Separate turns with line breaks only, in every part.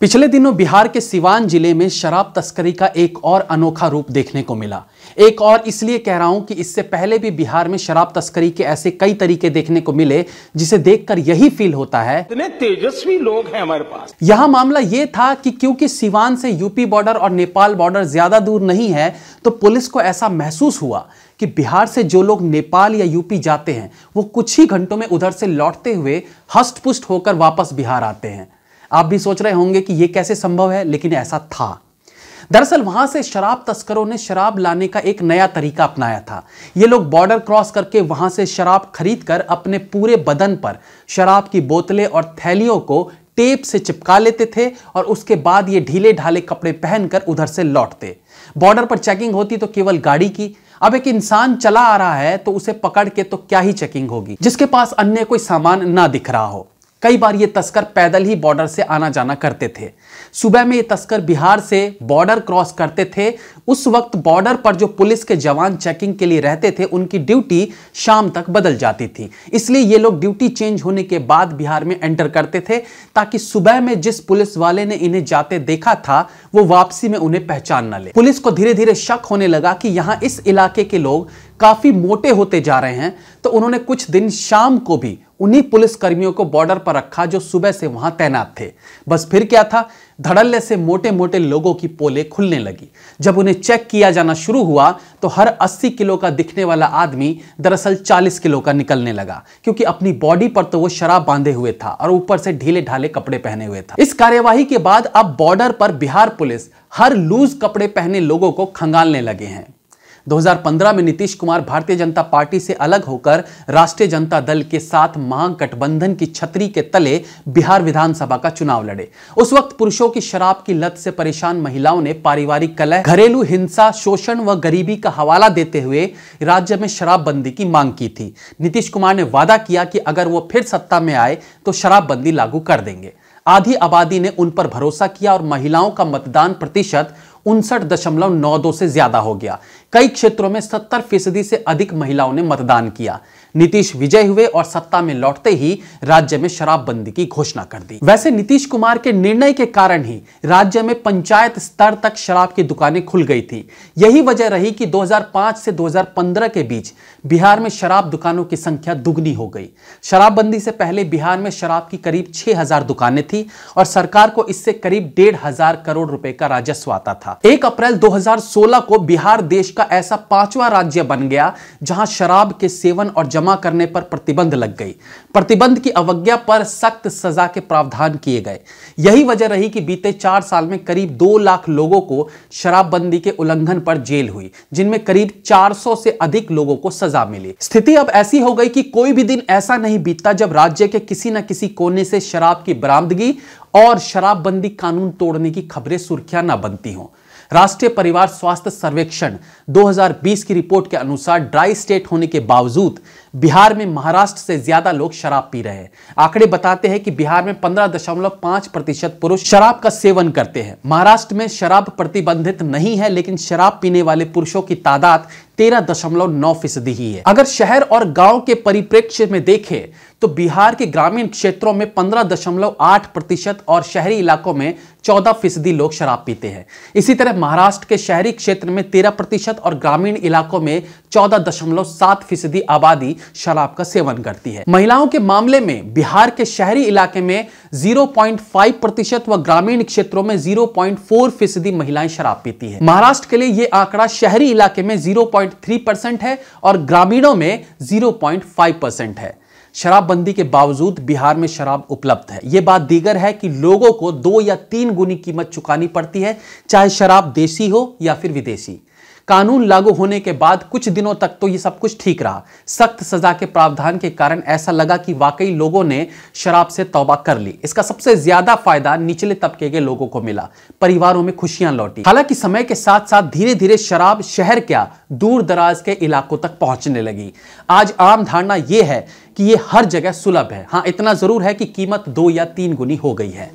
पिछले दिनों बिहार के सिवान जिले में शराब तस्करी का एक और अनोखा रूप देखने को मिला। एक और इसलिए कह रहा हूं कि इससे पहले भी बिहार में शराब तस्करी के ऐसे कई तरीके देखने को मिले जिसे देखकर यही फील होता है
इतने तेजस्वी लोग हैं हमारे पास।
यहां मामला यह था कि क्योंकि सिवान से यूपी बॉर्डर और नेपाल बॉर्डर ज्यादा दूर नहीं है, तो पुलिस को ऐसा महसूस हुआ कि बिहार से जो लोग नेपाल या यूपी जाते हैं वो कुछ ही घंटों में उधर से लौटते हुए हष्ट पुष्ट होकर वापस बिहार आते हैं। आप भी सोच रहे होंगे कि यह कैसे संभव है, लेकिन ऐसा था। दरअसल वहां से शराब तस्करों ने शराब लाने का एक नया तरीका अपनाया था। ये लोग बॉर्डर क्रॉस करके वहां से शराब खरीदकर अपने पूरे बदन पर शराब की बोतलें और थैलियों को टेप से चिपका लेते थे और उसके बाद ये ढीले ढाले कपड़े पहनकर उधर से लौटते। बॉर्डर पर चेकिंग होती तो केवल गाड़ी की। अब एक इंसान चला आ रहा है तो उसे पकड़ के तो क्या ही चेकिंग होगी, जिसके पास अन्य कोई सामान ना दिख रहा हो। कई बार ये तस्कर पैदल ही बॉर्डर से आना जाना करते थे। सुबह में ये तस्कर बिहार से बॉर्डर क्रॉस करते थे। उस वक्त बॉर्डर पर जो पुलिस के जवान चेकिंग के लिए रहते थे, उनकी ड्यूटी शाम तक बदल जाती थी। इसलिए ये लोग ड्यूटी चेंज होने के बाद बिहार में एंटर करते थे, ताकि सुबह में जिस पुलिस वाले ने इन्हें जाते देखा था वो वापसी में उन्हें पहचान न ले। पुलिस को धीरे धीरे शक होने लगा कि यहां इस इलाके के लोग काफी मोटे होते जा रहे हैं, तो उन्होंने कुछ दिन शाम को भी उन्हीं पुलिस कर्मियों को बॉर्डर पर रखा जो सुबह से वहां तैनात थे। बस फिर क्या था, धड़ल्ले से मोटे मोटे लोगों की पोलें खुलने लगी। जब उन्हें चेक किया जाना शुरू हुआ तो हर 80 किलो का दिखने वाला आदमी दरअसल 40 किलो का निकलने लगा, क्योंकि अपनी बॉडी पर तो वो शराब बांधे हुए था और ऊपर से ढीले ढाले कपड़े पहने हुए था। इस कार्यवाही के बाद अब बॉर्डर पर बिहार पुलिस हर लूज कपड़े पहने लोगों को खंगालने लगे हैं। 2015 में नीतीश कुमार भारतीय जनता पार्टी से अलग होकर राष्ट्रीय जनता दल के साथ महागठबंधन की छतरी के तले बिहार विधानसभा का चुनाव लड़े। उस वक्त पुरुषों की शराब की लत से परेशान महिलाओं ने पारिवारिक कलह, घरेलू हिंसा, शोषण व गरीबी का हवाला देते हुए राज्य में शराबबंदी की मांग की थी। नीतीश कुमार ने वादा किया कि अगर वो फिर सत्ता में आए तो शराबबंदी लागू कर देंगे। आधी आबादी ने उन पर भरोसा किया और महिलाओं का मतदान प्रतिशत 59.92 से ज्यादा हो गया। कई क्षेत्रों में 70% से अधिक महिलाओं ने मतदान किया। नीतीश विजय हुए और सत्ता में लौटते ही राज्य में शराबबंदी की घोषणा कर दी। वैसे नीतीश कुमार के निर्णय के कारण ही राज्य में पंचायत स्तर तक शराब की दुकानें खुल गई थी। यही वजह रही कि 2005 से 2015 के बीच बिहार में शराब दुकानों की संख्या दुगनी हो गई। शराबबंदी से पहले बिहार में शराब की करीब 6000 दुकानें थी और सरकार को इससे करीब 1,500 करोड़ रुपए का राजस्व आता था। 1 अप्रैल 2016 को बिहार देश का ऐसा 5वां राज्य बन गया जहां शराब के सेवन और जमा करने पर प्रतिबंध लग गई। प्रतिबंध की अवज्ञा पर सख्त सजा के प्रावधान किए गए। यही वजह रही कि बीते 4 साल में करीब 2 लाख लोगों को शराबबंदी के उल्लंघन पर जेल हुई, जिनमें करीब 400 से अधिक लोगों को सजा मिली। स्थिति अब ऐसी हो गई कि कोई भी दिन ऐसा नहीं बीतता जब राज्य के किसी न किसी कोने से शराब की बरामदगी और शराबबंदी कानून तोड़ने की खबरें सुर्खियां न बनती हों। राष्ट्रीय परिवार स्वास्थ्य सर्वेक्षण 2020 की रिपोर्ट के अनुसार ड्राई स्टेट होने के बावजूद बिहार में महाराष्ट्र से ज्यादा लोग शराब पी रहे हैं। आंकड़े बताते हैं कि बिहार में 15.5% पुरुष शराब का सेवन करते हैं। महाराष्ट्र में शराब प्रतिबंधित नहीं है, लेकिन शराब पीने वाले पुरुषों की तादाद 13.9% ही है। अगर शहर और गांव के परिप्रेक्ष्य में देखें तो बिहार के ग्रामीण क्षेत्रों में 15.8% और शहरी इलाकों में 14% लोग शराब पीते हैं। इसी तरह महाराष्ट्र के शहरी क्षेत्र में 13% और ग्रामीण इलाकों में 14.7% आबादी शराब का सेवन करती है। महिलाओं के मामले में बिहार के शहरी इलाके में 0.5% व ग्रामीण क्षेत्रों में 0.4% महिलाएं शराब पीती है। महाराष्ट्र के लिए यह आंकड़ा शहरी इलाके में 0.3% है और ग्रामीणों में 0.5% है। शराबबंदी के बावजूद बिहार में शराब उपलब्ध है। यह बात दीगर है कि लोगों को 2 या 3 गुनी कीमत चुकानी पड़ती है, चाहे शराब देसी हो या फिर विदेशी। कानून लागू होने के बाद कुछ दिनों तक तो ये सब कुछ ठीक रहा। सख्त सजा के प्रावधान के कारण ऐसा लगा कि वाकई लोगों ने शराब से तौबा कर ली। इसका सबसे ज्यादा फायदा निचले तबके के लोगों को मिला। परिवारों में खुशियां लौटी। हालांकि समय के साथ साथ धीरे धीरे शराब शहर क्या दूर दराज के इलाकों तक पहुंचने लगी। आज आम धारणा यह है कि यह हर जगह सुलभ है। हाँ, इतना जरूर है कि कीमत 2 या 3 गुनी हो गई है।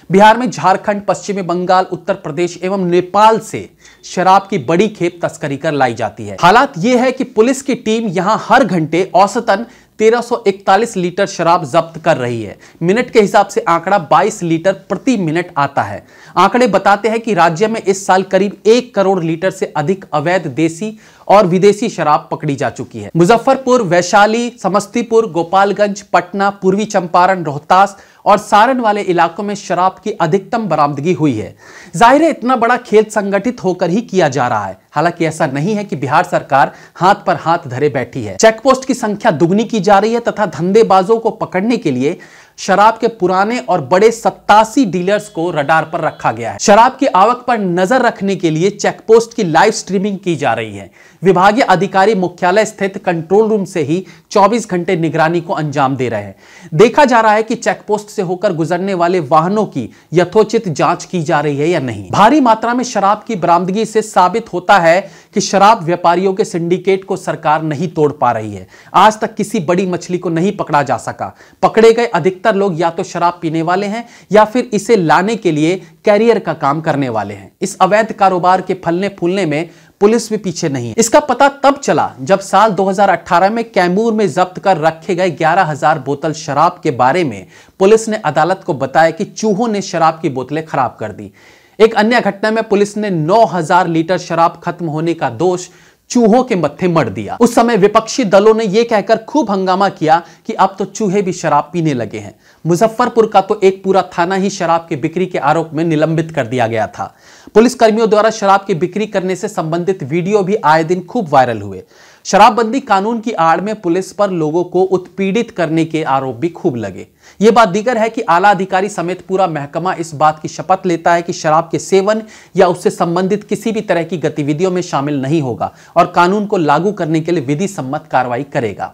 बिहार में झारखंड, पश्चिमी बंगाल, उत्तर प्रदेश एवं नेपाल से शराब की बड़ी खेप तस्करी कर लाई जाती है। हालात यह है कि पुलिस की टीम यहां हर घंटे औसतन 1341 लीटर शराब जब्त कर रही है। मिनट के हिसाब से आंकड़ा 22 लीटर प्रति मिनट आता है। आंकड़े बताते हैं कि राज्य में इस साल करीब 1 करोड़ लीटर से अधिक अवैध देसी और विदेशी शराब पकड़ी जा चुकी है। मुजफ्फरपुर, वैशाली, समस्तीपुर, गोपालगंज, पटना, पूर्वी चंपारण, रोहतास और सारण वाले इलाकों में शराब की अधिकतम बरामदगी हुई है। जाहिर है इतना बड़ा खेल संगठित होकर ही किया जा रहा है। हालांकि ऐसा नहीं है कि बिहार सरकार हाथ पर हाथ धरे बैठी है। चेकपोस्ट की संख्या दुगनी की जा रही है तथा धंधेबाजों को पकड़ने के लिए शराब के पुराने और बड़े 87 डीलर्स को रडार पर रखा गया है। शराब की आवक पर नजर रखने के लिए चेकपोस्ट की लाइव स्ट्रीमिंग की जा रही है। विभागीय अधिकारी मुख्यालय स्थित कंट्रोल रूम से ही 24 घंटे निगरानी को अंजाम दे रहे हैं। देखा जा रहा है कि चेकपोस्ट से होकर गुजरने वाले वाहनों की यथोचित जांच की जा रही है या नहीं। भारी मात्रा में शराब की बरामदगी से साबित होता है कि शराब व्यापारियों के सिंडिकेट को सरकार नहीं तोड़ पा रही है। आज तक किसी बड़ी मछली को नहीं पकड़ा जा सका। पकड़े गए अधिकतर लोग या तो शराब पीने वाले हैं या फिर इसे लाने के लिए कैरियर का काम करने वाले हैं। इस अवैध कारोबार के फलने फूलने में पुलिस भी पीछे नहीं है। इसका पता तब चला जब साल 2018 में कैमूर में जब्त कर रखे गए 11,000 बोतल शराब के बारे में पुलिस ने अदालत को बताया कि चूहों ने शराब की बोतलें खराब कर दी। एक अन्य घटना में पुलिस ने 9,000 लीटर शराब खत्म होने का दोष चूहों के मत्थे मढ़ दिया। उस समय विपक्षी दलों ने यह कहकर खूब हंगामा किया कि अब तो चूहे भी शराब पीने लगे हैं। मुजफ्फरपुर का तो एक पूरा थाना ही शराब की बिक्री के आरोप में निलंबित कर दिया गया था। पुलिसकर्मियों द्वारा शराब की बिक्री करने से संबंधित वीडियो भी आए दिन खूब वायरल हुए। शराबबंदी कानून की आड़ में पुलिस पर लोगों को उत्पीड़ित करने के आरोप भी खूब लगे। यह बात दीगर है कि आला अधिकारी समेत पूरा महकमा इस बात की शपथ लेता है कि शराब के सेवन या उससे संबंधित किसी भी तरह की गतिविधियों में शामिल नहीं होगा और कानून को लागू करने के लिए विधि सम्मत कार्रवाई करेगा।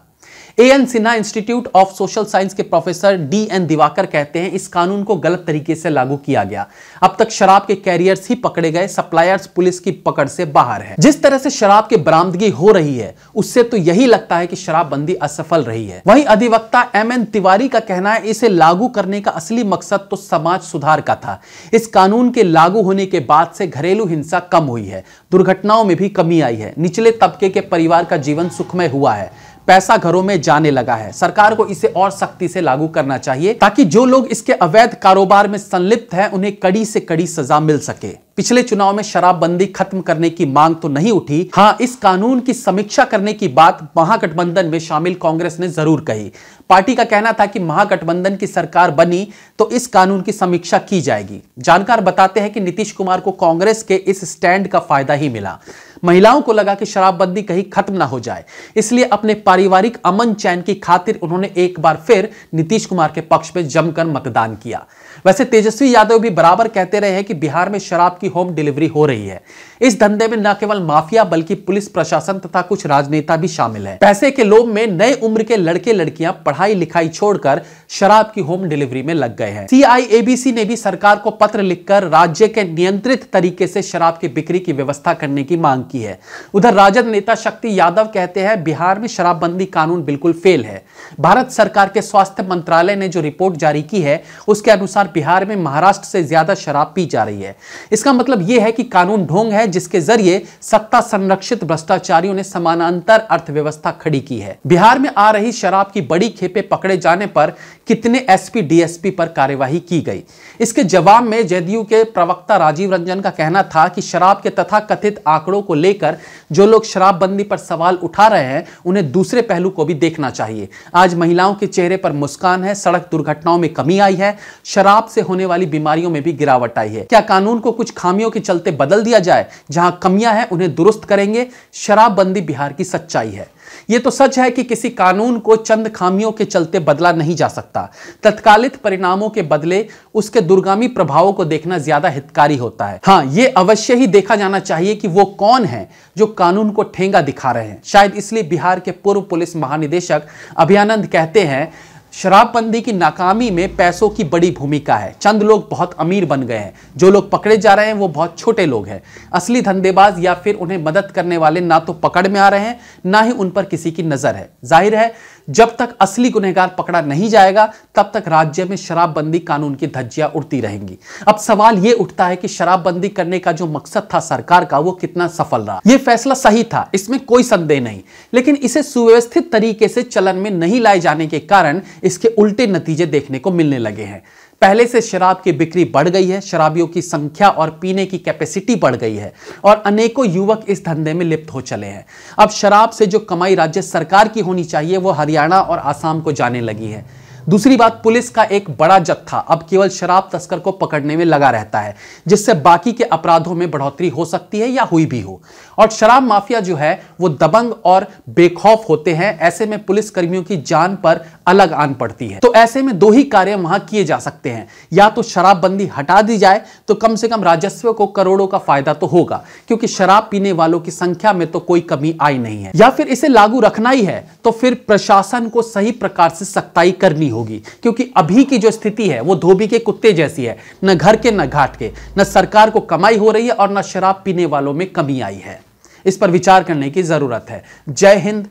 A N Sinha institute of social science के प्रोफेसर डीएन दिवाकर कहते हैं इस कानून को गलत तरीके से लागू किया गया। अब तक शराब के कैरियर्स ही पकड़े गए, सप्लायर्स पुलिस की पकड़ से बाहर है। जिस तरह से शराब की बरामदगी हो रही है उससे तो यही लगता है कि शराबबंदी असफल रही है। वहीं अधिवक्ता एमएन तिवारी का कहना है इसे लागू करने का असली मकसद तो समाज सुधार का था। इस कानून के लागू होने के बाद से घरेलू हिंसा कम हुई है, दुर्घटनाओं में भी कमी आई है, निचले तबके के परिवार का जीवन सुखमय हुआ है, पैसा घरों में जाने लगा है। सरकार को इसे और सख्ती से लागू करना चाहिए ताकि जो लोग इसके अवैध कारोबार में संलिप्त हैं उन्हें कड़ी से कड़ी सजा मिल सके। पिछले चुनाव में शराबबंदी खत्म करने की मांग तो नहीं उठी। हाँ, इस कानून की समीक्षा करने की बात महागठबंधन में शामिल कांग्रेस ने जरूर कही। पार्टी का कहना था कि महागठबंधन की सरकार बनी तो इस कानून की समीक्षा की जाएगी। जानकार बताते हैं कि नीतीश कुमार को कांग्रेस के इस स्टैंड का फायदा ही मिला। महिलाओं को लगा कि शराबबंदी कहीं खत्म ना हो जाए, इसलिए अपने पारिवारिक अमन चैन की खातिर उन्होंने एक बार फिर नीतीश कुमार के पक्ष में जमकर मतदान किया। वैसे तेजस्वी यादव भी बराबर कहते रहे हैं कि बिहार में शराब की होम डिलीवरी हो रही है। इस धंधे में न केवल माफिया बल्कि पुलिस प्रशासन तथा कुछ राजनेता भी शामिल हैं। पैसे के लोभ में नए उम्र के लड़के लड़कियां पढ़ाई लिखाई छोड़कर शराब की होम डिलीवरी में लग गए हैं। CIABC ने भी सरकार को पत्र लिखकर राज्य के नियंत्रित तरीके से शराब की बिक्री की व्यवस्था करने की मांग की है। उधर राजद नेता शक्ति यादव कहते हैं बिहार में शराबबंदी कानून बिल्कुल फेल है। भारत सरकार के स्वास्थ्य मंत्रालय ने जो रिपोर्ट जारी की है उसके अनुसार बिहार में महाराष्ट्र से ज्यादा शराब पी जा रही है। इसका मतलब यह है कि कानून ढोंग है जिसके जरिए सत्ता संरक्षित भ्रष्टाचारियों ने समानांतर अर्थव्यवस्था खड़ी की है। बिहार में आ रही शराब की बड़ी खेपें पकड़े जाने पर कितने एसपी डीएसपी पर कार्यवाही की गई? इसके जवाब में जदयू के प्रवक्ता राजीव रंजन का कहना था कि शराब के तथाकथित आंकड़ों को लेकर जो लोग शराबबंदी पर सवाल उठा रहे हैं उन्हें दूसरे पहलू को भी देखना चाहिए। आज महिलाओं के चेहरे पर मुस्कान है, सड़क दुर्घटनाओं में कमी आई है, शराब से होने वाली बीमारियों में भी गिरावट आई है। क्या कानून को कुछ खामियों के चलते बदल दिया जाए? जहां कमियां हैं उन्हें दुरुस्त करेंगे। शराबबंदी बिहार की सच्चाई है। यह तो सच है कि किसी कानून को चंद खामियों के चलते बदला नहीं जा सकता। तत्कालिक परिणामों के बदले उसके दूरगामी प्रभावों को देखना ज्यादा हितकारी होता है। हाँ, यह अवश्य ही देखा जाना चाहिए कि वो कौन है जो कानून को ठेंगा दिखा रहे हैं। शायद इसलिए बिहार के पूर्व पुलिस महानिदेशक अभयानंद कहते हैं शराबबंदी की नाकामी में पैसों की बड़ी भूमिका है। चंद लोग बहुत अमीर बन गए हैं, जो लोग पकड़े जा रहे हैं वो बहुत छोटे लोग हैं। असली धंधेबाज या फिर उन्हें मदद करने वाले ना तो पकड़ में आ रहे हैं ना ही उन पर किसी की नजर है। जाहिर है जब तक असली गुनहगार पकड़ा नहीं जाएगा तब तक राज्य में शराबबंदी कानून की धज्जियां उड़ती रहेंगी। अब सवाल यह उठता है कि शराबबंदी करने का जो मकसद था सरकार का, वो कितना सफल रहा। यह फैसला सही था, इसमें कोई संदेह नहीं, लेकिन इसे सुव्यवस्थित तरीके से चलन में नहीं लाए जाने के कारण इसके उल्टे नतीजे देखने को मिलने लगे हैं। पहले से शराब की बिक्री बढ़ गई है, शराबियों की संख्या और पीने की कैपेसिटी बढ़ गई है और अनेकों युवक इस धंधे में लिप्त हो चले हैं। अब शराब से जो कमाई राज्य सरकार की होनी चाहिए वो हरियाणा और आसाम को जाने लगी है। दूसरी बात, पुलिस का एक बड़ा जत्था अब केवल शराब तस्कर को पकड़ने में लगा रहता है, जिससे बाकी के अपराधों में बढ़ोतरी हो सकती है या हुई भी हो। और शराब माफिया जो है वो दबंग और बेखौफ होते हैं। ऐसे में पुलिस कर्मियों की जान पर अलग आन पड़ती है। तो ऐसे में दो ही कार्य वहां किए जा सकते हैं, या तो शराबबंदी हटा दी जाए तो कम से कम राजस्व को करोड़ों का फायदा तो होगा, क्योंकि शराब पीने वालों की संख्या में तो कोई कमी आई नहीं है, या फिर इसे लागू रखना ही है तो फिर प्रशासन को सही प्रकार से सख्ताई करनी होगी, क्योंकि अभी की जो स्थिति है वो धोबी के कुत्ते जैसी है, न घर के न घाट के, न सरकार को कमाई हो रही है और न शराब पीने वालों में कमी आई है। इस पर विचार करने की जरूरत है। जय हिंद,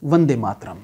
वंदे मातरम।